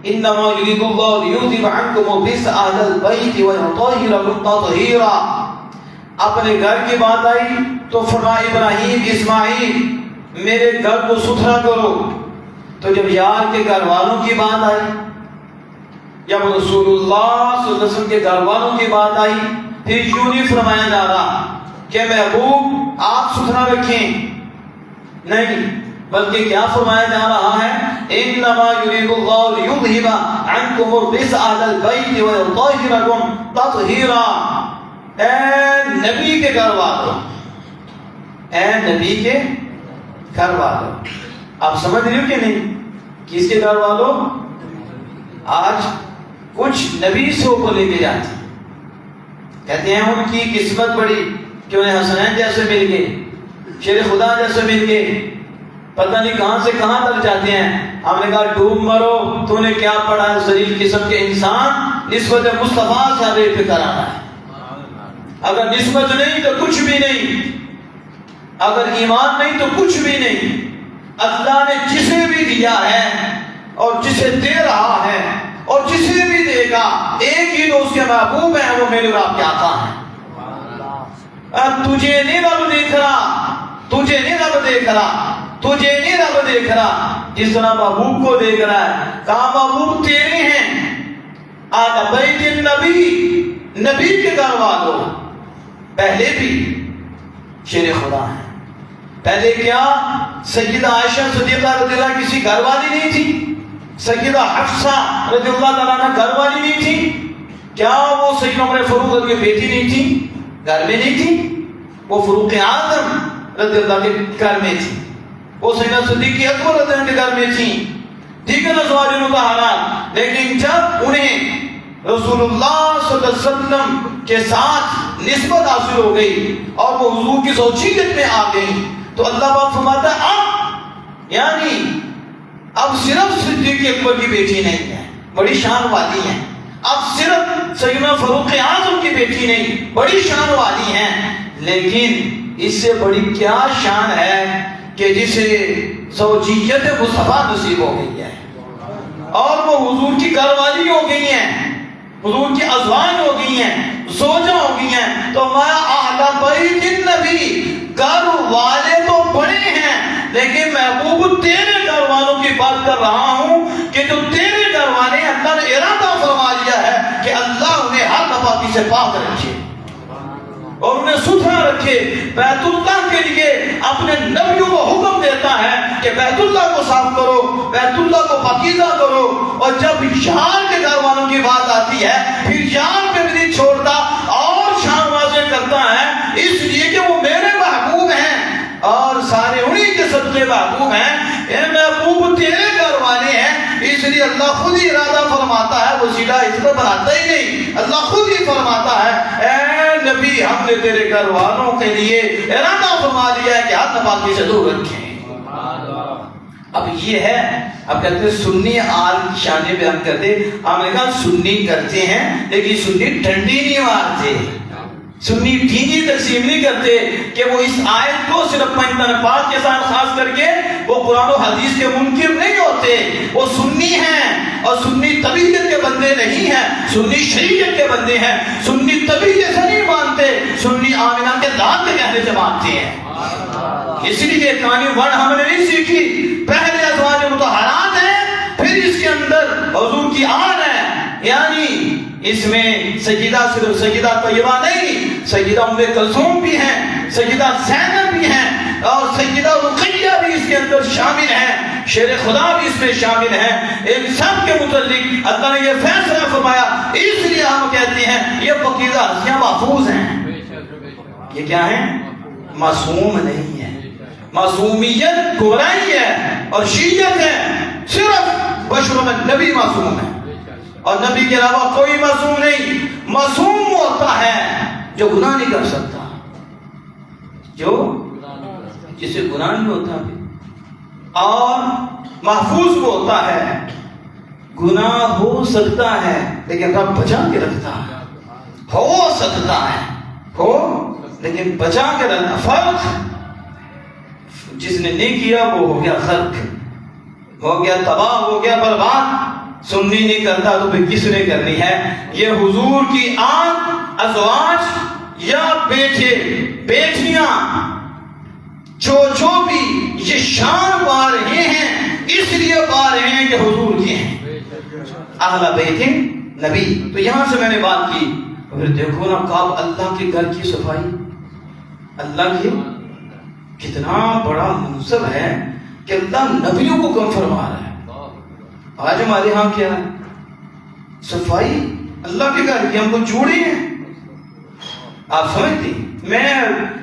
انما یرید اللہ لیذھب عنکم الرجس اہل البیت ویطہرکم تطہیرا۔ اپنے گھر کی بات آئی تو فرمایا ابراہیم اسماعیل میرے گھر کو ستھرا کرو۔ تو جب یار کے گھر والوں کی بات آئی، جب رسول اللہ صلی اللہ علیہ وسلم کے گھر والوں کی بات آئی، پھر یوں نہیں فرمایا جا رہا کہ محبوب آپ ستھرا رکھیں، نہیں، بلکہ کیا فرمایا جا رہا ہے؟ انما یرید اللہ لیذھب عنکم الرجس اہل البیت ویطہرکم تطہیرا۔ اے نبی کے گھر والوں، اے نبی کے گھر والوں، آپ سمجھ رہے ہو کہ نہیں؟ کس کے گھر والوں؟ آج کچھ نبی سے اوپر لے کے جاتے ہیں، کہتے ہیں ان کی قسمت بڑی کہ انہیں حسنین جیسے مل گئے، شیر خدا جیسے مل گئے، پتہ نہیں کہاں سے کہاں تک جاتے ہیں۔ ہم نے کہا ڈوب مرو، تو نے کیا پڑھا ہے؟ ذلیل قسم کے انسان نسبت مصطفیٰ سے ہمیں فکر آنا ہے۔ اگر نسبت نہیں تو کچھ بھی نہیں، اگر ایمان نہیں تو کچھ بھی نہیں۔ اللہ نے جسے بھی دیا ہے اور جسے دے رہا ہے اور جسے بھی دے گا، ایک ہی تو اس کے محبوب ہیں، وہ میرے اور آپ کے آقا ہیں۔ تجھے نہیں رب دیکھ رہا، تجھے نہیں رب دیکھ رہا، تجھے نہیں رب دیکھ رہا، جس طرح محبوب کو دیکھ رہا ہے۔ کہا محبوب تیرے ہیں، آقا بیت النبی، نبی کے گھر والوں پہلے بھی شیر خدا ہیں۔ پہلے کیا سیدہ عائشہ صدیقہ رضی اللہ کسی گھر والی نہیں تھی؟ سیدہ حفصہ رضی اللہ تعالیٰ عنہ گھر والی نہیں تھی؟ کیا وہ سیدنا عمر فاروق کی بیٹی نہیں تھی؟ گھر میں نہیں تھی؟ وہ فاروق اعظم رضی اللہ کے گھر میں تھی، وہ سیدنا صدیق اکبر رضی اللہ کے گھر میں تھی، دیگر ازواج مطہرات۔ لیکن جب انہیں رسول اللہ صلی اللہ علیہ وسلم کے ساتھ نسبت حاصل ہو گئی اور وہ حضور کی زوجیت میں آ گئی، تو اللہ پاک فرماتا ہے اب یعنی اب صرف صدیق اکبر کی بیٹی نہیں ہے، بڑی شان والی ہیں، اب صرف سیدنا فاروق اعظم کی بیٹی نہیں، بڑی شان والی ہیں۔ لیکن اس سے بڑی کیا شان ہے کہ جسے زوجیت مصطفیٰ نصیب ہو گئی ہے اور وہ حضور کی گھر والی ہو گئی ہیں، حضور کی ازواج ہو گئی ہیں، زوجہ ہو گئی ہیں۔ تو ہمارا اہل بیت النبی، گھر والے تو بڑے ہیں، لیکن محبوب تیرے گھر والوں کی بات کر رہا ہوں کہ جو تیرے گھر والے ہیں، اللہ نے ارادہ فرما لیا ہے کہ اللہ انہیں ہر نفاقی سے پاک رکھے اور انہیں ستھرا رکھے۔ بیت اللہ کے لیے اپنے نبیوں کو حکم دیتا ہے کہ بیت اللہ کو صاف کرو، بیت اللہ کو پاکیزہ کرو، اور جب یار کے گھر والوں کی بات آتی ہے پھر یار پہ بھی نہیں چھوڑتا اور شان واضح کرتا ہے، اس لیے کہ وہ میرے محبوب ہیں اور سارے انہی کے صدقے محبوب ہیں۔ اے محبوب تیرے گھر والے ہیں، اس لیے اللہ خود ہی ارادہ فرماتا ہے، وہ سیدھا اس پر بناتا ہی نہیں، اللہ خود ہی فرماتا ہے اے نبی ہم نے تیرے گھر والوں کے لیے ارادہ فرما دیا ہے کہ ہاتھ نپاکی سے دور رکھیں۔ اب یہ ہے، اب کہتے ہیں سنی آل کی شان بیان کرتے، ہم نے کہا سنی کرتے ہیں لیکن سنی ڈنڈی نہیں مارتے، سنی دینی تقسیم نہیں کرتے کہ وہ اس آیت کو صرف پنجتن پاک کے ساتھ خاص کر کے وہ قرآن و حدیث کے منکر نہیں ہوتے، وہ سنی ہیں اور سنی طبیعت کے بندے نہیں ہیں، سنی شریعت کے بندے ہیں، سنی طبیعت سے نہیں مانتے، سنی آمنہ کے ذات کے کہنے سے مانتے ہیں۔ اس لیے کہانی ون ہم نے نہیں سیکھی، پہلے ازواج مطہرات ہیں، پھر اس کے اندر حضور کی آن ہے، یعنی اس میں سیدہ صرف سیدہ طیبہ نہیں، سیدہ ام کلثوم بھی ہیں، سیدہ زینب بھی ہیں اور سیدہ رقیہ بھی اس کے اندر شامل ہیں، شیر خدا بھی اس میں شامل ہیں۔ ایک سب کے متعلق اللہ نے یہ فیصلہ فرمایا، اس لیے ہم کہتے ہیں یہ پاکیزہ ہستیاں محفوظ ہیں۔ یہ کیا ہیں؟ معصوم نہیں ہے، معصومیت گورائی ہے اور شیعت ہے، صرف بشر میں نبی معصوم ہے اور نبی کے علاوہ کوئی معصوم نہیں۔ معصوم ہوتا ہے جو گناہ نہیں کر سکتا، جو جسے گناہ نہیں ہوتا، اور محفوظ وہ ہوتا ہے گناہ ہو سکتا ہے لیکن رب بچا کے رکھتا ہے، ہو سکتا ہے ہو لیکن بچا کے رکھنا۔ فرق جس نے نہیں کیا وہ ہو گیا خلق، ہو گیا تباہ، ہو گیا برباد، سنی نہیں کرتا تو پھر کس نے کرنی ہے؟ یہ حضور کی آن ازواج یا بیٹے بیٹیاں جو بھی یہ شان پا رہے ہیں اس لیے پا رہے ہیں کہ حضور کے ہیں اہل بیت نبی. تو یہاں سے میں نے بات کی. پھر دیکھو نا کعب اللہ کے گھر کی صفائی, اللہ کی کتنا بڑا منصب ہے کہ اللہ نبیوں کو کم فرما رہا ہے. آج ہمارے ہاں کیا ہے؟ صفائی اللہ کے گھر کی, ہم کو جوڑے ہیں. آپ سمجھتے ہیں میں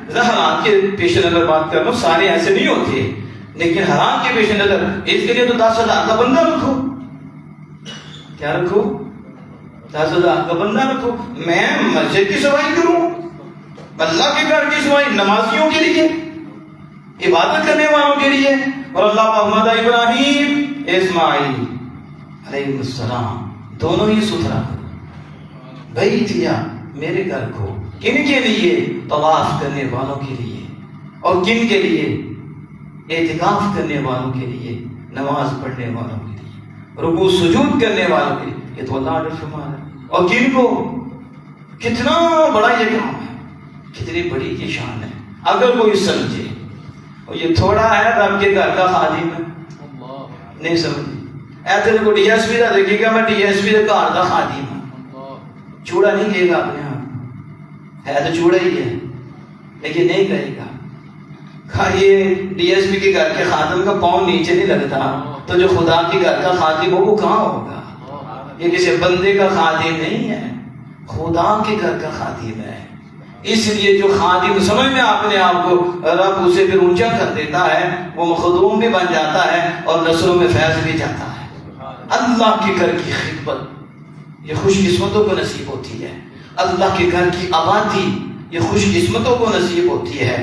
حرام کے پیش نظر بات کر رہا ہوں, سارے ایسے نہیں ہوتے, لیکن حرام کے پیش نظر اس کے لیے تو 10,000 کا بندہ رکھو. کیا رکھو؟ 10,000 کا بندہ رکھو. میں مسجد کی صفائی کروں, اللہ کے گھر کی صفائی نمازیوں کے لیے, عبادت کرنے والوں کے لیے. اور اللہ محمد ابراہیم اسماعیل علیہ السلام دونوں ہی ستھرا کرو. بھائی دیا میرے گھر کو کن کے لیے؟ طواف کرنے والوں کے لیے. اور کن کے لیے؟ اعتکاف کرنے والوں کے لیے, نماز پڑھنے والوں کے لیے, رکوع سجود کرنے والوں کے لیے. یہ تو اللہ نے فرمایا. اور کن کو؟ کتنا بڑا یہ کام ہے, کتنی بڑی یہ شان ہے. اگر کوئی سمجھے اور یہ تھوڑا ہے رب کے گھر کا خادم ہے, نہیں سمجھے ایسے کو ڈی ایس پی کا دیکھے گا, میں ڈی ایس پی کے گھر کا خادم ہوں, چوڑا نہیں لے گا اپنے آپ, ہے تو چوڑا ہی ہے لیکن نہیں کہے گا. یہ ڈی ایس پی کے گھر کے خادم کا پاؤں نیچے نہیں لگتا, تو جو خدا کے گھر کا خادم ہو وہ کہاں ہوگا؟ یہ کسی بندے کا خادم نہیں ہے, خدا کے گھر کا خادم ہے. اس لیے جو خادم سمجھ میں اپنے آپ کو رب اسے پھر اونچا کر دیتا ہے, وہ مخدوم بھی بن جاتا ہے اور نسلوں میں فیض بھی جاتا ہے. اللہ کے گھر کی خدمت یہ خوش قسمتوں کو نصیب ہوتی ہے. اللہ کے گھر کی آبادی یہ خوش قسمتوں کو نصیب ہوتی ہے.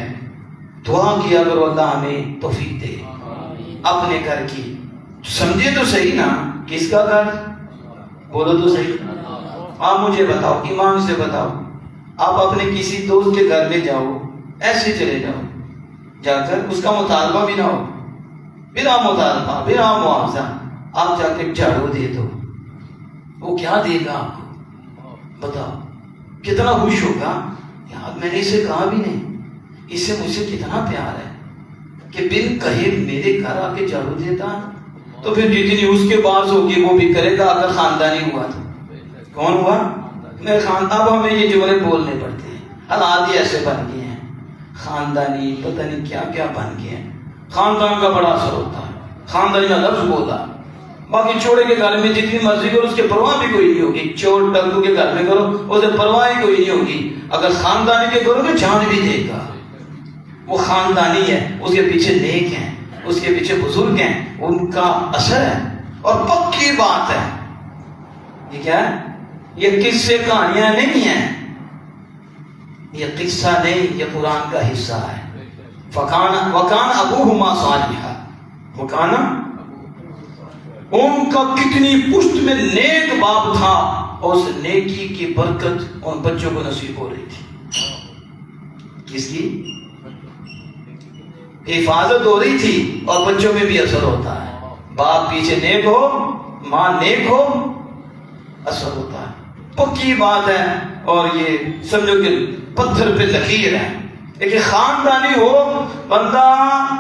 دعا کیا کرو اللہ ہمیں توفیق دے اپنے گھر کی. سمجھے تو صحیح نا, کس کا گھر؟ بولو تو صحیح. آپ مجھے بتاؤ, ایمان سے بتاؤ, آپ اپنے کسی دوست کے گھر میں جاؤ, ایسے چلے جاؤ, جا کر اس کا مطالبہ بھی نہ ہو, بلا مطالبہ بلا معاوضہ آپ جا کے جھاڑو دے دو, وہ کیا دے گا آپ کو؟ بتاؤ کتنا خوش ہوگا. یار میں نے اسے کہا بھی نہیں, اس سے مجھ سے کتنا پیار ہے کہ بن کہے میرے گھر آ کے جھاڑو دیتا. تو پھر جتنی اس کے پاس ہوگی وہ بھی کرے گا. اگر خاندانی ہوا تو کون ہوا؟ میں اب ہمیں یہ جملے بولنے پڑتے ہیں, حالات ہی ایسے بن گئے ہیں, خاندانی پتہ نہیں کیا کیا بن گئے ہیں. خاندان کا بڑا اثر ہوتا ہے, خاندانی کا لفظ بولا. باقی چوڑے کے گھر میں جتنی مرضی کرو اس کے پرواہ بھی کوئی نہیں ہوگی, چور ڈکو کے گھر میں کرو اسے پرواہ ہی کوئی نہیں ہوگی. اگر خاندانی کے کرو تو جان بھی دے گا. وہ خاندانی ہے, اس کے پیچھے نیک ہیں, اس کے پیچھے بزرگ ہیں, ان کا اثر ہے. اور پکی بات ہے, یہ کیا ہے؟ یہ قصے کہانیاں نہیں ہیں, یہ قصہ نہیں, یہ قرآن کا حصہ ہے. وَكَانَ أَبُوهُمَا صَالِحًا, وَكَانَ ان کا کتنی پشت میں نیک باپ تھا, اور اس نیکی کی برکت ان بچوں کو نصیب ہو رہی تھی. کس کی حفاظت ہو رہی تھی اور بچوں میں بھی اثر ہوتا ہے. باپ پیچھے نیک ہو, ماں نیک ہو, اثر ہوتا ہے. پکی بات ہے. اور یہ سمجھو کہ پتھر پہ لکیر ہے. لیکن خاندانی ہو, بندہ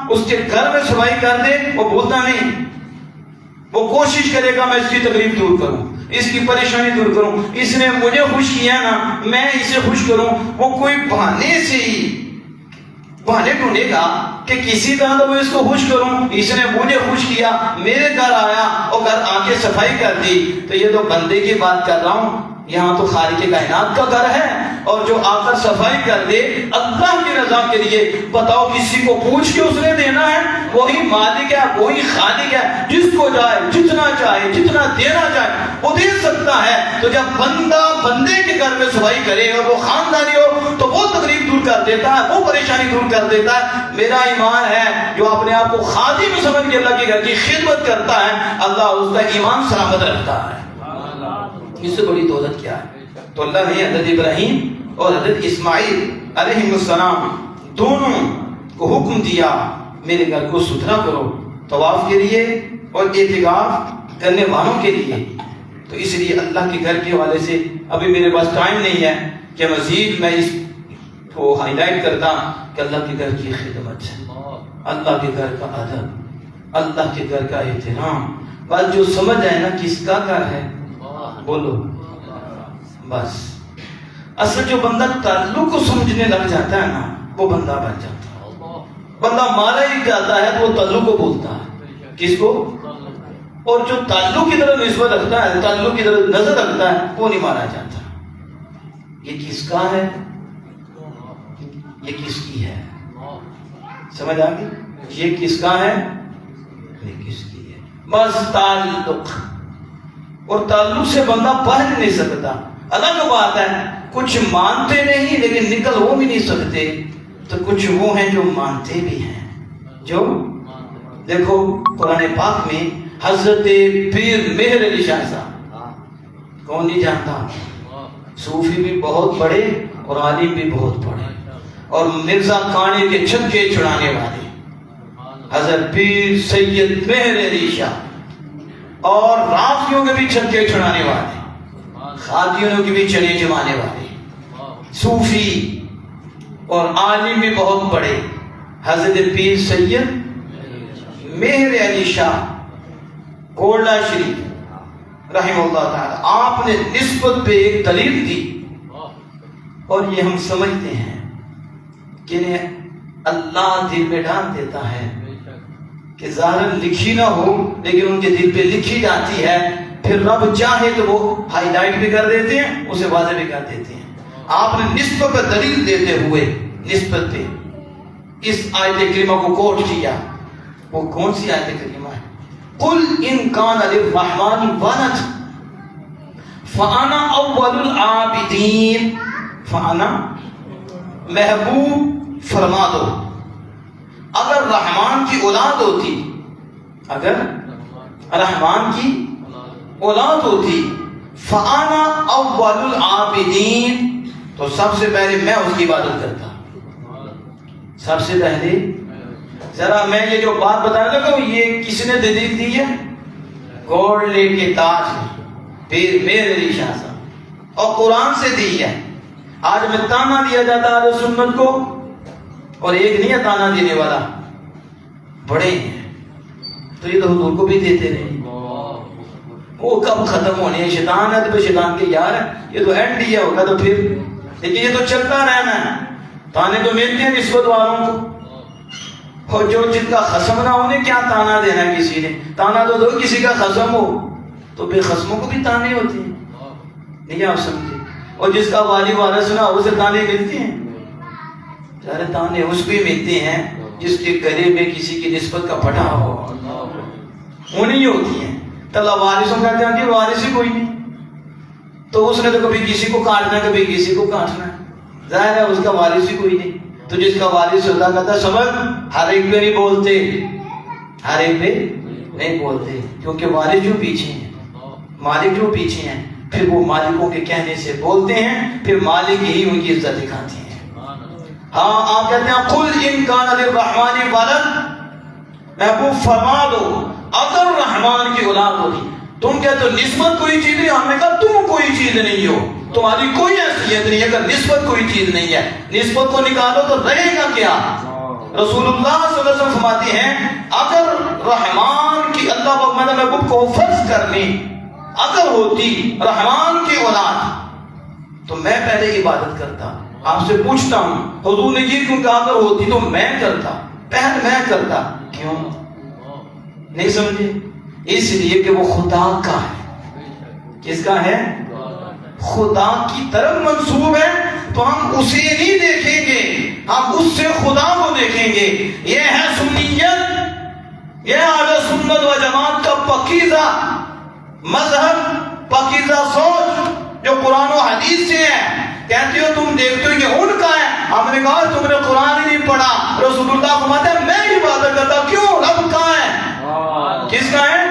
اس کے گھر میں صفائی کر دے, وہ بھولتا نہیں, وہ کوشش کرے گا میں اس کی تکلیف دور کروں, اس کی پریشانی دور کروں, اس نے مجھے خوش کیا نا میں اسے خوش کروں. وہ کوئی بہانے سے ہی بہانے ڈھونڈے گا کہ کسی طرح تو میں اس کو خوش کروں, اس نے مجھے خوش کیا, میرے گھر آیا اور گھر آ کے صفائی کر دی. تو یہ تو بندے کی بات کر رہا ہوں, یہاں تو خالق کائنات کا گھر ہے. اور جو آ کر صفائی کر دے اللہ کی رضا کے لیے, بتاؤ کسی کو پوچھ کے اس نے دینا ہے؟ وہی مالک ہے, وہی خالق ہے, جس کو جائے جتنا چاہے جتنا دینا چاہے وہ دے سکتا ہے. تو جب بندہ بندے کے گھر میں صفائی کرے اور وہ خاندانی ہو تو وہ تکلیف دور کر دیتا ہے, وہ پریشانی دور کر دیتا ہے. میرا ایمان ہے جو اپنے آپ کو خادم سمجھ کے اللہ کے گھر کی خدمت کرتا ہے, اللہ اس کا ایمان سلامت رکھتا ہے. اس سے بڑی دولت کیا ہے؟ تو اللہ نے حضرت ابراہیم اور حضرت اسماعیل علیہ السلام دونوں کو حکم دیا میرے گھر کو ستھرا کرو طواف کے لیے اور اعتکاف کرنے والوں کے لیے. تو اس لیے اللہ کے گھر کے حوالے سے ابھی میرے پاس ٹائم نہیں ہے کہ مزید میں اس کو ہائی لائٹ کرتا کہ اللہ کے گھر کی خدمت، اللہ کے گھر کا ادب، اللہ کے گھر کا احترام. بس جو سمجھ آئے نا کس کا گھر ہے بولو بس. اصل جو بندہ تعلق کو سمجھنے لگ جاتا ہے نا وہ بندہ بن جاتا ہے. بندہ مالا ہی جاتا ہے تو وہ تعلق کو بولتا ہے. کس کو؟ اور جو تعلق کی طرف نسبت رکھتا ہے، تعلق کی طرف نظر رکھتا ہے، وہ نہیں مانا جاتا. یہ کس کا ہے؟ یہ کس کی ہے؟ سمجھ آ گئی؟ یہ کس کا ہے؟ یہ کس کی ہے؟ بس تعلق. اور تعلق سے بندہ پڑھ نہیں سکتا. الگ بات ہے کچھ مانتے نہیں لیکن نکل وہ بھی نہیں سکتے، تو کچھ وہ ہیں جو مانتے بھی ہیں. جو دیکھو قرآن پاک میں حضرت پیر مہر علی شاہ صاحب، کون نہیں جانتا، صوفی بھی بہت بڑے اور عالم بھی بہت بڑے، اور مرزا کانے کے چھکے چھڑانے والے حضرت پیر سید مہر علی شاہ، اور رافیوں کے بھی چھکے چھڑانے والے، خادیوں کے بھی چنے جمانے والے، صوفی اور عالم بھی بہت بڑے حضرت پیر سید مہر علی شاہ گولڈا شریف رحمہ اللہ تعالی. آپ نے نسبت پہ ایک دلیل دی، اور یہ ہم سمجھتے ہیں کہ اللہ دل میں ڈال دیتا ہے کہ ظاہر لکھی نہ ہو لیکن ان کے دل پہ لکھی جاتی ہے. پھر رب چاہے تو وہ ہائی لائٹ بھی کر دیتے ہیں، اسے واضح بھی کر دیتے ہیں. آپ نے نسبت پہ دلیل دیتے ہوئے نسبت پہ اس آیت کریمہ کو کوٹ کیا. وہ کون سی آیت کریمہ ہے؟ قل ان کان للرحمن ولد فانا اول العابدین. فانا محبوب فرما دو اگر رحمان کی اولاد ہوتی، اگر رحمان کی اولاد ہوتی، فانا اول العابدین، تو سب سے پہلے میں اس کی عبادت کرتا. سب سے پہلے ذرا میں یہ جو بات بتانے لگا ہوں یہ کس نے دلیل دی ہے؟ گولڈے کے تاج پیر مہر علی شاہ صاحب، اور قرآن سے دی ہے. آج میں تانا دیا جاتا ہے اہل سنت کو، اور ایک نہیں ہے تانا دینے والا، بڑے ہیں. تو یہ تو حضور کو بھی دیتے رہے، وہ کب ختم ہونے ہیں؟ شیطان ہے تو شیطان کے یار ہے، یہ تو اینڈ دیا ہوگا تو پھر، لیکن یہ تو چلتا رہنا ہے. تانے تو ملتے ہیں نسبت والوں کو، اور جو جن کا خصم نہ ہونے کیا تانا دینا ہے کسی نے؟ تانا تو دو کسی کا خصم ہو، تو بے خصموں کو بھی تانے ہوتے ہیں. نہیں آپ سمجھے؟ اور جس کا والی وارث نہ ہو اسے تانے ملتے ہیں. سارے تانے اس بھی ملتے ہیں جس کے گلے میں کسی کی نسبت کا پٹا ہو، وہ نہیں ہوتی ہیں. تو اللہ وارثوں کہتے ہیں کہ وارث ہی کوئی نہیں، تو اس نے تو کبھی کسی کو کاٹنا کبھی کسی کو کاٹنا، ظاہر ہے اس کا وارث ہی کوئی نہیں. تو جس کا وارث اللہ کہتا سمجھ ہر ایک پہ نہیں بولتے، ہر ایک پہ نہیں بولتے، کیونکہ وارث جو پیچھے ہیں، مالک جو پیچھے ہیں، پھر وہ مالکوں کے کہنے سے بولتے ہیں، پھر مالک ہی ان کی عزت دکھاتے ہیں. ہاں آپ کہتے ہیں قل ان کان للرحمن ولد، محبوب فرما دو اگر رحمان کی اولاد ہوتی. تم کہتے ہو نسبت کوئی چیز نہیں، ہم نے کہا تم کوئی چیز نہیں ہو، تمہاری کوئی حیثیت نہیں. اگر نسبت کوئی چیز نہیں ہے، نسبت کو نکالو تو رہے گا کیا؟ رسول اللہ صلی اللہ علیہ وسلم فرماتے ہیں اگر رحمان کی اللہ محبوب کو فرض کرنی اگر ہوتی رحمان کی اولاد تو میں پہلے عبادت کرتا. آپ سے پوچھتا ہوں حضور نے یہ کیوں کہا اگر ہوتی تو میں کرتا، پہل میں کرتا. کیوں نہیں سمجھے؟ اس لیے کہ وہ خدا کا ہے. کس کا ہے؟ خدا کی طرف منسوب ہے، تو ہم اسے نہیں دیکھیں گے، ہم اس سے خدا کو دیکھیں گے. یہ ہے سنیت، یہ اہل سنت و جماعت کا پاکیزہ مذہب، پاکیزہ سوچ جو قرآن و حدیث سے ہے. کہتے ہو تم دیکھتے ہو یہ ان کا ہے، ہم نے کہا تم نے قرآن ہی نہیں پڑھا. رسول اللہ فرماتے ہیں میں عبادت کرتا. کیوں؟ رب کا ہے. کس کا ہے؟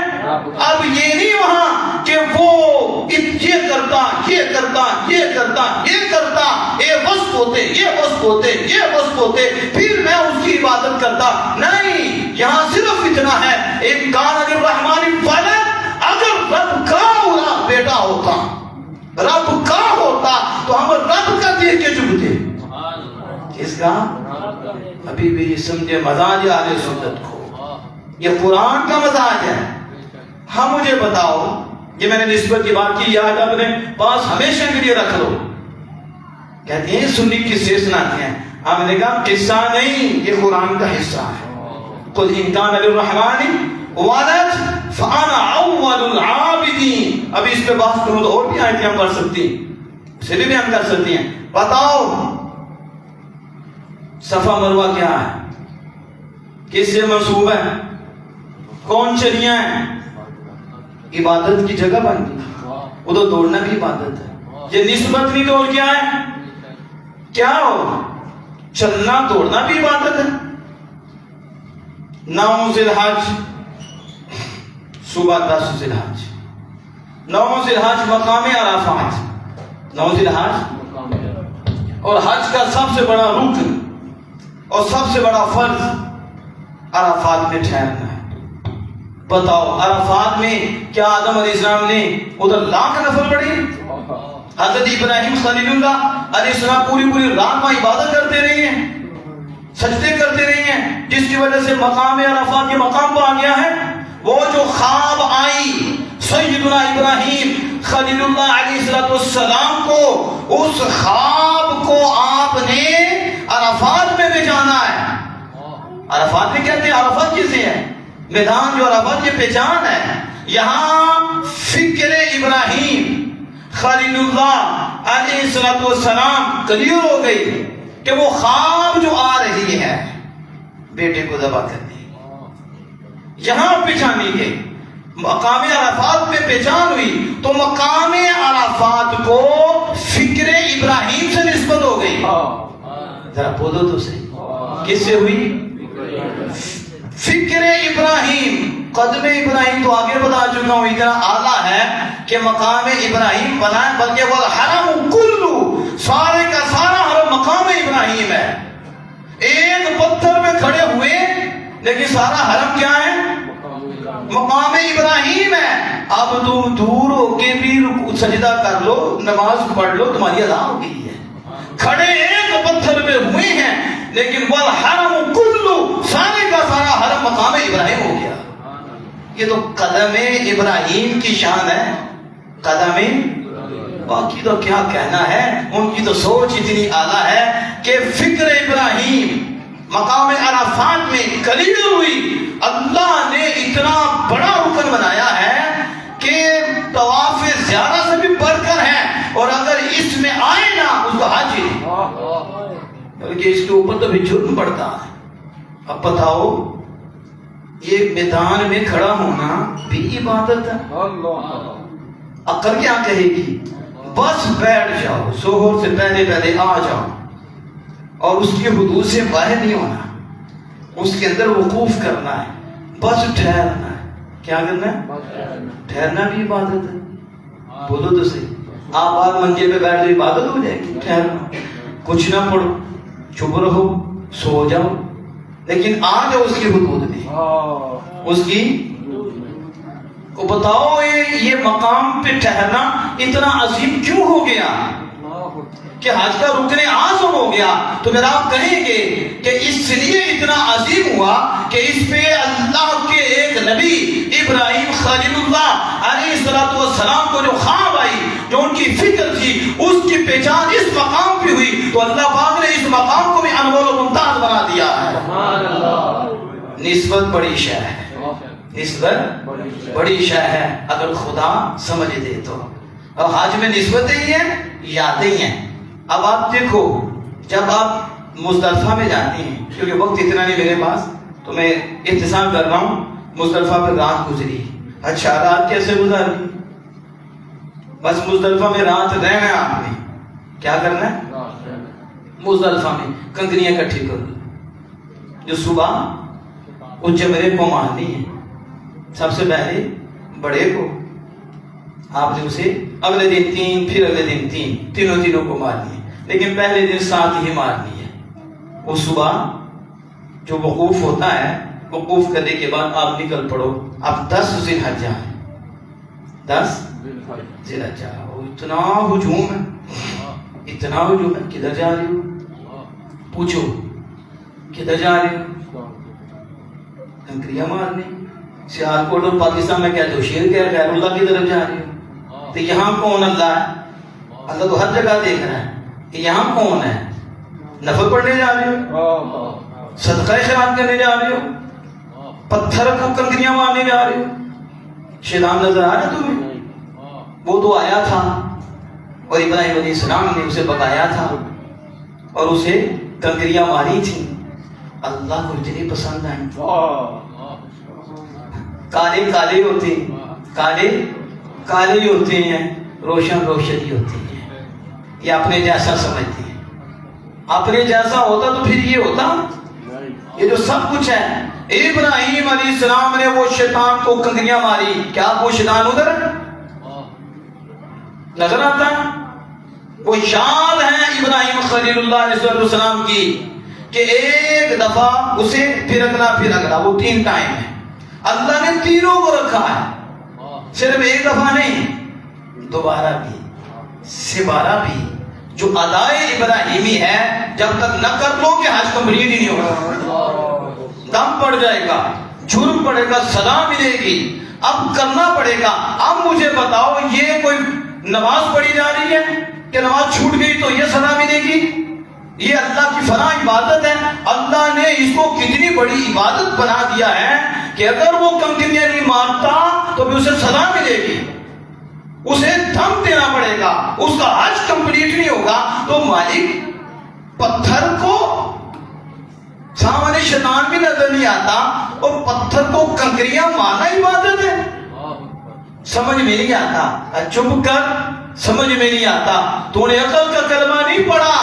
اب یہ نہیں وہاں کہ وہ یہ کرتا یہ کرتا یہ کرتا یہ کرتا، یہ وصف ہوتے یہ وصف ہوتے یہ وصف ہوتے پھر میں اس کی عبادت کرتا. نہیں، یہاں صرف اتنا ہے ایک کان للرحمن ولد، اگر ہوتا, رب کا ہوتا تو ہم رب کا دیکھ کے جھکتے. کس کا؟ ابھی بھی یہ سمجھے مزاج اہل سنت کو, یہ قرآن کا مزاج ہے. ہاں مجھے بتاؤ, یہ میں نے نسبت کی بات کی, یاد اپنے پاس ہمیشہ کے لیے رکھ لو. کہتے ہیں سنی قصے سناتے ہیں, ہم نے کہا قصہ نہیں, یہ قرآن کا حصہ ہے. قل ان کان للرحمن ولد فانا اول العابدین. ابھی اس پہ بات کروں تو اور بھی آیتیں ہم پڑھ سکتی ہیں, اسے بھی بیان کر سکتی ہیں. بتاؤ صفا مروہ کیا ہے, کس سے منسوب ہے, کون چلیاں ہیں؟ عبادت کی جگہ بن گئی, ادھر دوڑنا بھی عبادت ہے. یہ نسبت نہیں تو اور کیا ہے؟ کیا ہو, چلنا دوڑنا بھی عبادت ہے. 9 ذی الحج صبح 10 ذی الحج, 9 ذی الحج مقام عرفات, 9 ذی الحج, اور حج کا سب سے بڑا رکن اور سب سے بڑا فرض عرفات میں ٹھہرنا ہے. بتاؤ عرفات میں کیا آدم علیہ السلام نے ادھر لاکھ نفل پڑھی؟ حضرت ابراہیم خلیل اللہ علیہ السلام پوری رات میں عبادت کرتے رہے ہیں, سجدے کرتے رہے ہیں, جس کی وجہ سے مقام عرفات کے مقام پر آ گیا ہے. وہ جو خواب آئی سیدنا ابراہیم خلیل اللہ علیہ السلام کو, اس خواب کو آپ نے عرفات میں بھی جانا ہے. عرفات میں کہتے ہیں, عرفات کسے ہے؟ میدان جو عرفات کی پہچان ہے. یہاں فکر ابراہیم خلیل اللہ علیہ السلام کلیئر ہو گئی کہ وہ خواب جو آ رہی ہے بیٹے کو ذبح کرنی, یہاں پہچانی گئی. مقام عرفات میں پہچان ہوئی تو مقام عرفات کو فکر ابراہیم سے نسبت ہو گئی. ذرا بولو تو صحیح, کس سے ہوئی؟ فکر ابراہیم. قدم ابراہیم تو آگے بتا چکا ہوں, اتنا اعلیٰ ہے کہ مقام ابراہیم بنا ہے, بلکہ وہ حرم کلو, سارے کا سارا حرم مقام ابراہیم ہے. ایک پتھر میں کھڑے ہوئے لیکن سارا حرم کیا ہے؟ مقام ابراہیم ہے. اب تم دور ہو کے بھی سجدہ کر لو, نماز پڑھ لو, تمہاری ادا ہو گئی ہے. کھڑے ایک پتھر میں ہوئے ہیں لیکن وہ حرم کلو, سارے کا سارا حرم مقام ابراہیم ہو گیا. یہ تو قدم ابراہیم کی شان ہے, قدم, باقی تو کیا کہنا ہے, ان کی تو سوچ اتنی اعلیٰ ہے کہ فکر ابراہیم مقام عرفات میں کلیئر ہوئی. اللہ نے اتنا بڑا رکن بنایا ہے کہ طواف زیارہ سے بھی بڑھ کر ہے, اور اگر اس میں آئے نا اس کو حج ہی, بلکہ اس کے اوپر تو بھی جرم پڑتا ہے. اب بتاؤ یہ میدان میں کھڑا ہونا بھی عبادت ہے. عقل کیا کہے گی؟ بس بیٹھ جاؤ, ظہر سے پہلے آ جاؤ, اور اس کی حدود سے باہر نہیں ہونا, اس کے اندر وقوف کرنا ہے, بس ٹھہرنا ہے. کیا کرنا ہے؟ ٹھہرنا بھی عبادت ہے. بولو تو صحیح. آپ آج منزل پہ بیٹھ جائے عبادت ہو جائے گی. ٹھہرنا, کچھ نہ پڑھو, چپ رہو, سو جاؤ, لیکن آ جاؤ اس کی حدود میں, اس کی کو بتاؤ یہ مقام پہ ٹھہرنا اتنا عظیم کیوں ہو گیا کہ حج کا رکن اعظم ہو گیا؟ تو میرا آپ کہیں گے کہ اس لیے اتنا عظیم ہوا کہ اس پہ اللہ کے ایک نبی ابراہیم خلیل اللہ علیہ السلام کو جو خواب آئی, جو ان کی فکر تھی, اس کی پہچان اس مقام پہ ہوئی, تو اللہ پاک نے اس مقام کو بھی انمول و ممتاز بنا دیا ہے. نسبت بڑی شے ہے, نسبت بڑی شے ہے اگر خدا سمجھ دے تو. اور حج میں نسبتیں ہی ہیں, یادیں ہیں. اب آپ دیکھو, جب آپ مزدلفہ میں جاتے ہیں, کیونکہ وقت اتنا نہیں میرے پاس تو میں اختصار کر رہا ہوں, مزدلفہ میں رات گزری. اچھا رات کیسے گزاری؟ بس مزدلفہ میں رات رہنا ہے, آپ نے کیا کرنا ہے؟ مزدلفہ میں کنکریاں اکٹھی کرو, جو صبح اس جمرے کو مارنی ہے. سب سے پہلے بڑے کو آپ نے اسے اگلے دن 3, پھر اگلے دن 3, تینوں کو مارنی ہے, لیکن پہلے دن 7 ہی مارنی ہے. وہ صبح جو وقوف ہوتا ہے, وقوف کرنے کے بعد آپ نکل پڑو. آپ 10 ذی الحجہ ہیں, 10 ذرا جاؤ، اتنا ہجوم ہے، اتنا ہجوم ہے، کدھر جا رہی ہو؟ پوچھو کدھر جا رہی ہو؟ کنکریاں مارنے، سیالکوٹ اور پاکستان میں کہتے ہو شیر کہہ غیر اللہ کی طرف جا رہی ہو؟ تو یہاں کون اللہ ہے؟ اللہ تو ہر جگہ دیکھ رہا ہے، یہاں کون ہے؟ نفل پڑھنے جا رہی ہو؟ صدقہ خیرات کرنے جا رہی ہو؟ پتھر کو کنکریاں مارنے جا رہی ہو؟ شیطان نظر آ رہا تمہیں؟ وہ تو آیا تھا اور ابراہیم علیہ السلام نے اسے بگایا تھا اور اسے کنکریاں ماری تھی، اللہ کو اتنی پسند آئی، کالے کالے ہوتے ہیں، کالے کالے ہوتے ہیں، روشن روشنی ہوتی ہے، یہ اپنے جیسا سمجھتے ہیں، اپنے جیسا ہوتا تو پھر یہ ہوتا، یہ جو سب کچھ ہے۔ ابراہیم علیہ السلام نے وہ شیطان کو کنکریاں ماری، کیا وہ شیطان ادھر نظر آتا ہے؟ وہ یاد ہے ابراہیم خلیل اللہ علیہ السلام کی کہ ایک دفعہ اسے پھر اگلا وہ 3 ٹائم ہے، اللہ نے تینوں کو رکھا ہے، صرف ایک دفعہ نہیں، دوبارہ بھی، سبارہ بھی۔ جو ادائے ابراہیمی ہے جب تک نہ کر لو کہ حج کمپلیٹ ہی نہیں ہوگا، دم پڑ جائے گا، جرم پڑے گا، سزا ملے گی، اب کرنا پڑے گا۔ اب مجھے بتاؤ یہ کوئی نماز پڑھی جا رہی ہے کہ نماز چھوٹ گئی تو یہ سزا ملے گی؟ یہ اللہ کی فنا عبادت ہے، اللہ نے اس کو کتنی بڑی عبادت بنا دیا ہے کہ اگر وہ کنکریاں نہیں مارتا تو بھی اسے سزا ملے گی، اسے دم دینا پڑے گا، اس کا حج کمپلیٹ نہیں ہوگا۔ تو مالک پتھر کو سامنے شیطان بھی نظر نہیں آتا اور پتھر کو کنکریاں مارنا عبادت ہے؟ سمجھ میں نہیں آتا، چپ کر، سمجھ میں نہیں آتا، تو نے عقل کا کلمہ نہیں پڑھا،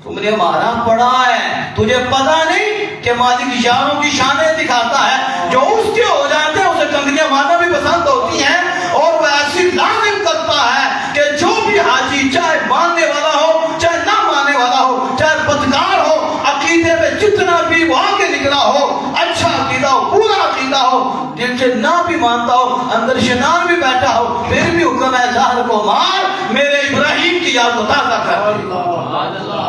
تم نے مارا پڑا ہے، تجھے پتا نہیں کہ مالک یاروں کی شانیں دکھاتا ہے، جو اس کے ہو جاتے ہیں اسے کنکریاں مارنا بھی پسند ہوتی ہیں، اور وہ ایسی لازم کرتا ہے کہ جو بھی حاجی چاہے ماننے والا ہو چاہے نہ ماننے والا ہو، چاہے بدکار ہو، عقیدے میں جتنا بھی وہ آگے نکلا ہو، اچھا عقیدہ ہو، پورا عقیدہ ہو، دل سے نہ بھی مانتا ہو، اندر شیطان بھی بیٹھا ہو، پھر بھی حکم ہے زہر کو مار، میرے ابراہیم کی یاد کو تازہ کر۔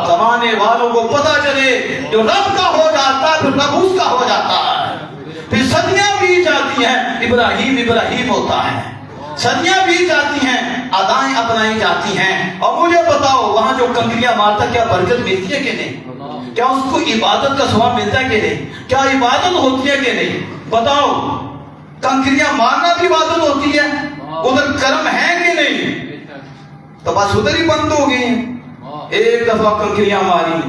زمانے والوں کو پتہ چلے جو رب کا ہو جاتا ہے پھر رب اس کا ہو جاتا ہے، پھر صدیاں بھی جاتی ہیں ابراہیم ابراہیم ہوتا ہے، صدیاں بھی جاتی ہیں، ادائیں اپنائی جاتی ہیں۔ اور مجھے بتاؤ وہاں جو کنکریاں مارتا کیا برکت ملتی ہے کہ نہیں؟ کیا اس کو عبادت کا ثواب ملتا ہے کہ نہیں؟ کیا عبادت ہوتی ہے کہ نہیں؟ بتاؤ، کنکریاں مارنا بھی عبادت ہوتی ہے، ادھر کرم ہے کہ نہیں؟ تو بس ادھر ہی بند ہو گئی ہیں۔ ایک دفعہ کنکریاں ماری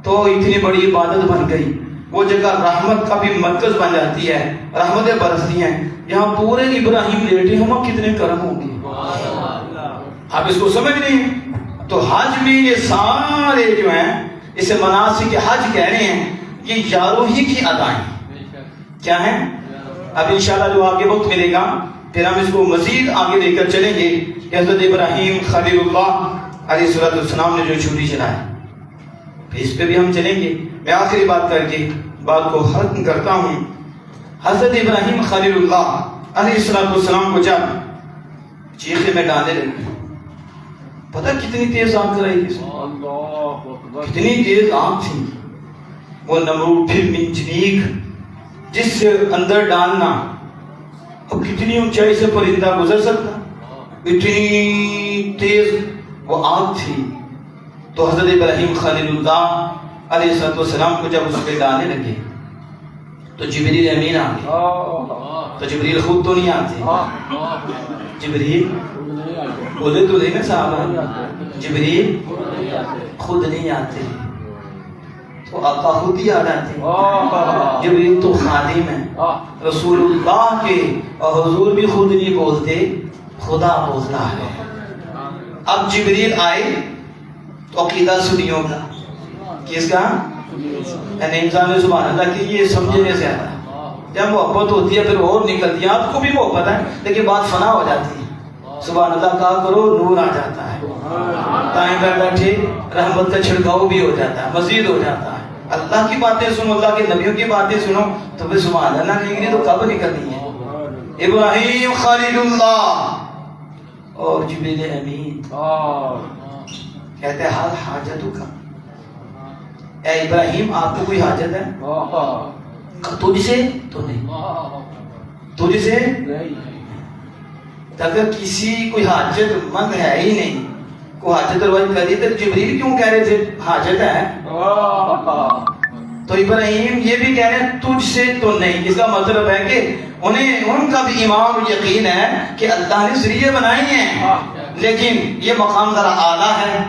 تو اتنی بڑی عبادت بن گئی، وہ جگہ رحمت کا بھی مرکز بن جاتی ہے، رحمتیں برستی ہیں، یہاں پورے ابراہیم لیٹے ہم کتنے کرم ہوں گے، آپ اس کو سمجھ نہیں۔ تو حج میں یہ سارے جو ہیں اسے مناسک حج کہہ رہے ہیں، یہ یاروں ہی کی ادائیں کیا ہیں؟ اب انشاءاللہ جو آگے وقت ملے گا پھر ہم اس کو مزید آگے لے کر چلیں گے کہ حضرت ابراہیم خلیل اللہ علیہ السلام نے جو چھری چلائی پھر اس پہ بھی ہم چلیں گے۔ میں آخری بات کر کے بات کو ختم کرتا ہوں۔ حضرت ابراہیم خلیل اللہ علیہ السلام کو جب چیخے میں ڈالنے لگے، پتہ کتنی تیز آگ کرائی تھی، کتنی تیز آگ تھی، وہ نمرود پھر منجنیک جس سے اندر ڈالنا، اب کتنی اونچائی سے پرندہ گزر سکتا، اتنی تیز وہ آگ تھی۔ تو حضرت ابراہیم خلیل اللہ علیہ السلام کو جب اس پہ ڈالنے لگے تو جبریل امین آ گئے۔ تو جبریل خود تو نہیں آتے، جبریل بولے تو نہیں صاحب، جبریل خود نہیں آتے، تو آقا خود ہی آ جاتے۔ جبریل تو خادم ہے رسول اللہ کے، اور حضور بھی خود نہیں بولتے، خدا بولتا ہے۔ اب جبریل آئے تو عقیدہ سنیوں کا کس کا؟ انسان سبحان اللہ کی یہ سمجھنے سے آتا ہے، جب محبت ہوتی ہے پھر اور نکلتی ہے، آپ کو بھی محبت ہے لیکن بات فنا ہو جاتی ہے، سبحان اللہ کہا کرو نور آ جاتا ہے، دائیں بائیں بیٹھے رحمت کا چھڑکاؤ بھی ہو جاتا ہے، مزید ہو جاتا ہے۔ اللہ کی باتیں سنو، اللہ کے نبیوں کی باتیں سنو تو پھر سبحان اللہ کہیں گے تو کب نکلنی ہے۔ ابراہیم خلیل اللہ اور جبریل امین کہتے ہیں حال حاجتوں کا، اے ابراہیم آپ کو کوئی حاجت ہے؟ تجھ سے تو نہیں، تجھ سے اگر کسی کوئی حاجت مند ہے ہی نہیں، کوئی حاجت رواج کر دی تو جبریل کیوں کہہ رہے تھے حاجت ہے؟ تو ابراہیم یہ بھی کہہ رہے ہیں تجھ سے تو نہیں، اس کا مطلب ہے کہ ان کا بھی ایمان اور یقین ہے کہ اللہ نے ذریعے بنائی ہیں، لیکن یہ مقام ذرا اعلیٰ ہے،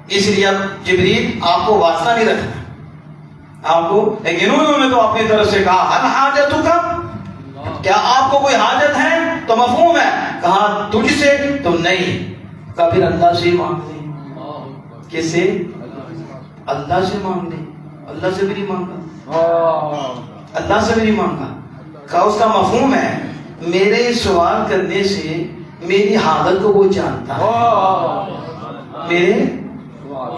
اس لیے اب جبریل آپ کو واسطہ نہیں رکھنا آپ کو، لیکن انہوں نے تو اپنی طرف سے کہا حل حاجتوں کا، کیا آپ کو کوئی حاجت ہے؟ تو مفہوم ہے، کہا تجھ سے تو نہیں، کبھی اللہ سے مانگ لیں، کس سے؟ اللہ سے مانگ لیں، اللہ سے بھی نہیں مانگا، اللہ سے بھی نہیں مانگا، کہا اس کا مفہوم ہے میرے سوال کرنے سے میری حالت کو وہ جانتا ہے، میرے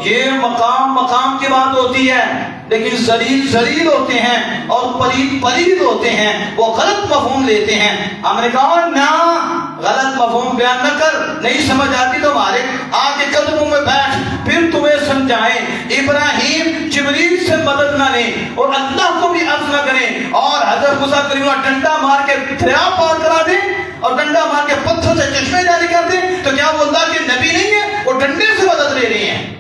یہ مقام کی بات ہوتی ہے، لیکن ذلیل ہوتے ہیں اور پلید ہوتے ہیں، وہ غلط مفہوم لیتے ہیں۔ ہم نے کہا نہ غلط مفہوم بیان نہ کر، نہیں سمجھ آتی تو ہمارے آگے قدموں میں بیٹھ، پھر تمہیں سمجھائیں۔ ابراہیم جبریل سے مدد نہ لیں اور اللہ کو بھی عرض نہ کریں، اور حضرت موسیٰ کریم ڈنڈا مار کے دریا پار کرا دیں اور ڈنڈا مار کے پتھر سے چشمے جاری کر دیں، تو کیا وہ اللہ کے نبی نہیں ہے؟ وہ ڈنڈے سے مدد لے رہے ہیں،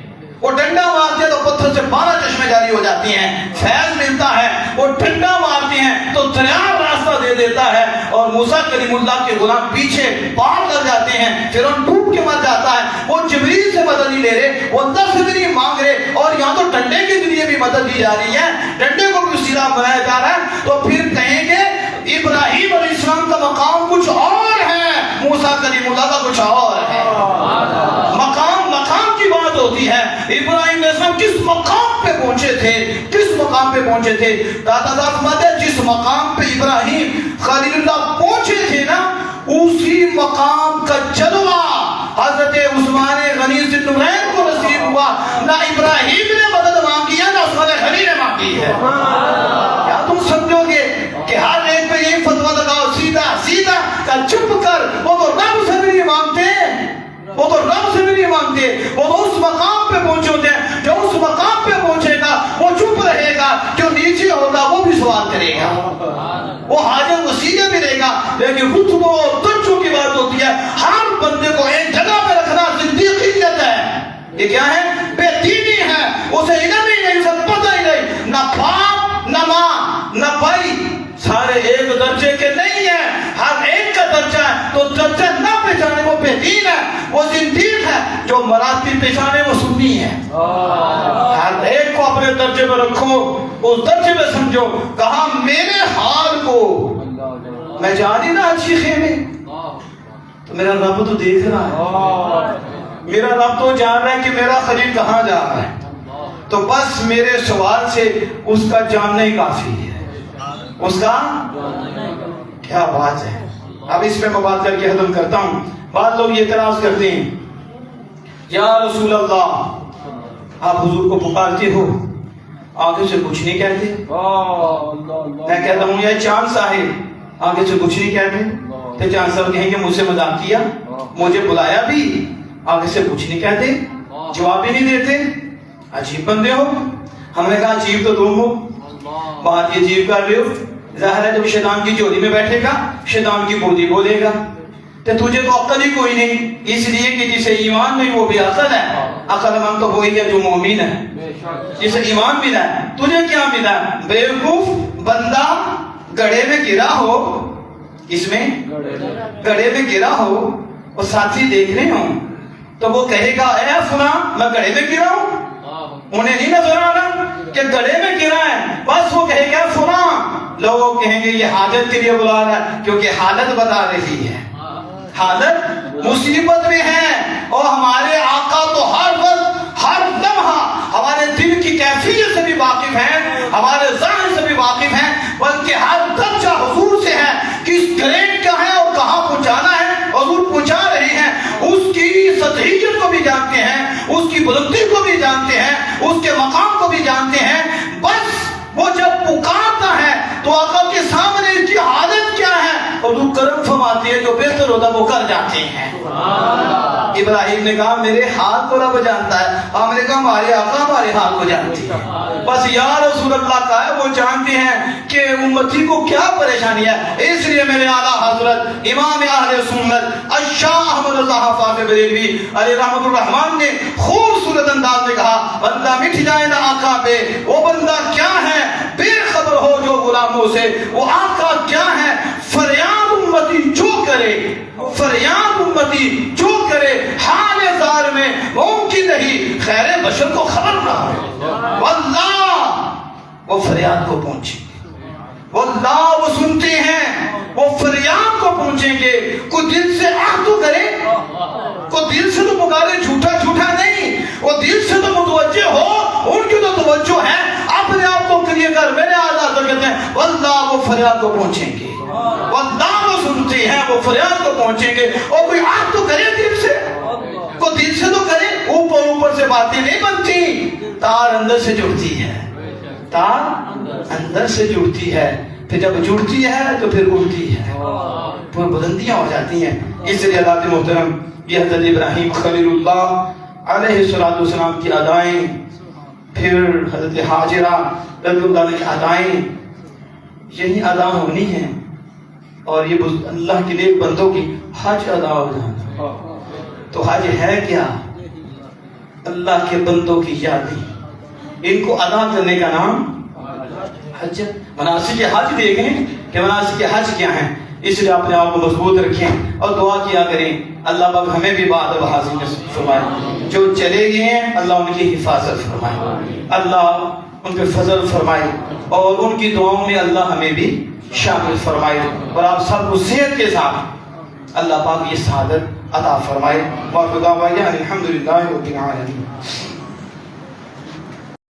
وہ ڈنڈا مارتے ہیں تو پتھر سے 12 چشمے جاری ہو جاتی ہیں، فیض ملتا ہے، وہ ڈنڈا مارتے ہیں تو دریا راستہ دے دیتا ہے، اور موسیٰ کلیم اللہ کے غلام پیچھے پار کر جاتے ہیں، پھر ان ڈوب کے مر جاتا ہے۔ وہ جبریل سے مدد نہیں لے رہے، وہ اللہ سے بھی نہیں مانگ رہے، اور یہاں تو ڈنڈے کے ذریعے بھی مدد دی جا رہی ہے، ڈنڈے کو بھی سیدھا بنایا جا رہا ہے، تو پھر کہیں گے ابراہیم علیہ السلام کا مقام کچھ اور ہے، موسیٰ کلیم اللہ کا کچھ اور ہے۔ مقام کی بات ہوتی ہے، ابراہیم علیہ السلام کس مقام پہ پہنچے تھے، کس مقام پہ پہنچے تھے؟ دادا فرماتے ہیں جس مقام پہ ابراہیم خلیل اللہ پہنچے تھے نا، اسی مقام کا جلوہ حضرت عثمان غنی ذی النورین کو نصیب ہوا۔ نہ ابراہیم نے مدد مانگی ہے، نہ عثمان غنی نے مانگی ہے۔ کیا تم سمجھو گے کہ ہر ایک پہ یہی فتویٰ لگاؤ سیدھا کہ چپ کر، وہ تو رب سے بھی نہیں مانگتے، وہ تو رب سے بھی نہیں مانگتے، وہ تو اس مقام پہ پہنچے ہوتے ہیں، جو اس مقام پہ پہنچے گا وہ چپ رہے گا، جو نیچے ہوگا وہ بھی سوال کرے گا، وہ حاجت وسیلے بھی رہے گا۔ لیکن خطبوں اور درجوں کی بات ہوتی ہے، ہر بندے کو ایک جگہ پہ رکھنا صدیقیت ہے۔ یہ کیا ہے؟ بے دینی ہے، اسے علم ہی نہیں، اسے پتہ ہی نہیں، نہ باپ نہ ماں نہ بھائی، سارے ایک درجے کے نہیں ہیں، ہر ایک کا درجہ ہے، تو درجہ نہ پہچانے وہ بے دین ہے، وہ زندیق ہے، جو مراتب پہچانے وہ سنی ہے۔ ہر ایک کو اپنے درجے میں رکھو، اس درجے میں سمجھو، کہا میرے حال کو میں جانی نا اچھی خیمے، تو میرا رب تو دیکھ رہا ہے، میرا رب تو جان رہا ہے کہ میرا خلیل کہاں جا رہا ہے، تو بس میرے سوال سے اس کا جاننا ہی کافی ہے، اس کا کیا بات ہے۔ اب اس میں میں بات کر کے ختم کرتا ہوں۔ بعض لوگ یہ اعتراض کرتے ہیں، یا رسول اللہ آپ حضور کو پکارتے ہو، آگے سے کچھ نہیں کہتے؟ میں کہتا ہوں یا چاند صاحب آگے سے کچھ نہیں کہتے؟ تو چاند صاحب کہیں گے مجھ سے مذاق کیا، مجھے بلایا بھی، آگے سے کچھ نہیں کہتے، جواب ہی نہیں دیتے، عجیب بندے ہو۔ ہم نے کہا عجیب تو تم ہو، بات یہ عجیب کر رہے ہو، ظاہر ہے جب شیطان کی جوڑی میں بیٹھے گا شیطان کی بولی بولے گا، تو تجھے تو عقل ہی کوئی نہیں، اس لیے کہ جسے ایمان نہیں وہ بھی عقل ہے، عقل مند تو وہی ہے جو مومن ہے، جسے ایمان ملا ہے۔ تجھے کیا ملا؟ بیوقوف بندہ گڑھے میں گرا ہو، اس میں گڑھے میں گرا ہو اور ساتھی دیکھ رہے ہوں، تو وہ کہے گا اے فلاں میں گڑھے میں گرا ہوں، انہیں نہیں نظر آ رہا کہ گڑھے میں گرا ہے، بس وہ کہے گا فلاں، لوگ کہیں گے یہ حاجت کے لیے بلا رہا ہے، کیونکہ حالت بتا رہی ہے، حالت مصیبت میں ہے، اور ہمارے آقا تو ہر وقت ہر لمحہ ہمارے دل کی کیفیت سے بھی واقف ہیں، ہمارے ذہن سے بھی واقف ہیں، بلکہ ہر درجہ حضور سے ہے، کس گریڈ کا ہے اور کہاں پہنچانا ہے حضور پہنچا رہے ہیں، اس کی سطحیت کو بھی جانتے ہیں، اس کی بلندی کو بھی جانتے ہیں، اس کے مقام کو بھی جانتے ہیں، بس وہ جب پکارتا ہے تو آقا کے سامنے اس کی حالت کیا ہے، اور وہ کرم فرماتی ہے، جو بہتر ہوتا وہ کر جاتے ہیں۔ ابراہیم نے کہا میرے حال کو رب جانتا ہے. آپ نے کہا ہمارے آقا ہمارے حال کو جانتی ہے. بس یا رسول اللہ کا ہے وہ جانتے ہیں کہ امتی کو کیا پریشانی ہے. اس لیے میرے اعلیٰ حضرت امام اہل سنت الشاہ احمد رضا حافظ بریلوی علیہ رحمۃ الرحمن نے خوبصورت انداز میں کہا بندہ مٹ جائے نا آقا پہ وہ بندہ کیا ہے بے خبر ہو جو غلاموں سے. وہ آقا کیا ہے فریاد امتی جو کرے, فریاد امتی جو کرے حال زار میں ممکن نہیں خیر بشر کو خبر نہ ہو. واللہ وہ فریاد کو پہنچیں گے, واللہ وہ سنتے ہیں, وہ فریاد کو پہنچیں گے. کوئی دل سے آہ تو کرے, کوئی دل سے تو پکارے, جھوٹا جھوٹا نہیں, وہ دل سے تو متوجہ ہو. ان کی تو توجہ ہے اپنے آپ کو کلیئر کر. میرے آزاد کہتے ہیں واللہ وہ فریاد کو پہنچیں گے, واللہ وہ سنتے ہیں وہ فریاد کو پہنچیں گے. اور کوئی آہ تو کرے دل سے, کوئی دل سے تو کرے. اوپر اوپر سے باتیں نہیں بنتی, تار اندر سے جڑتی ہے, تار اندر سے جڑتی ہے. پھر جب جڑتی ہے تو پھر اڑتی ہے, پھر بلندیاں ہو جاتی ہیں. اس لیے اللہ محترم یہ حضرت ابراہیم خلیل اللہ علیہ السلام کی ادائیں, پھر حضرت حاجرہ رضی اللہ عنہ کی ادائیں, یہی ادا ہونی ہیں. اور یہ اللہ کے نیک بندوں کی حج ادا ہو جانا. تو حج ہے کیا؟ اللہ کے بندوں کی یادیں, ان کو ادا کرنے کا نام حج. مناسک حج دیکھیں کہ مناسک حج کیا ہیں. اس لیے اپنے آپ کو مضبوط رکھیں اور دعا کیا کریں اللہ پاک ہمیں بھی بعد اب حاضر نصیب فرمائے. جو چلے گئے ہیں اللہ ان کی حفاظت فرمائے, اللہ ان پہ فضل فرمائے, اور ان کی دعاؤں میں اللہ ہمیں بھی شامل فرمائے. اور آپ سب کو صحت کے ساتھ اللہ پاک یہ سعادت عطا فرمائے. الحمدللہ رب العالمین.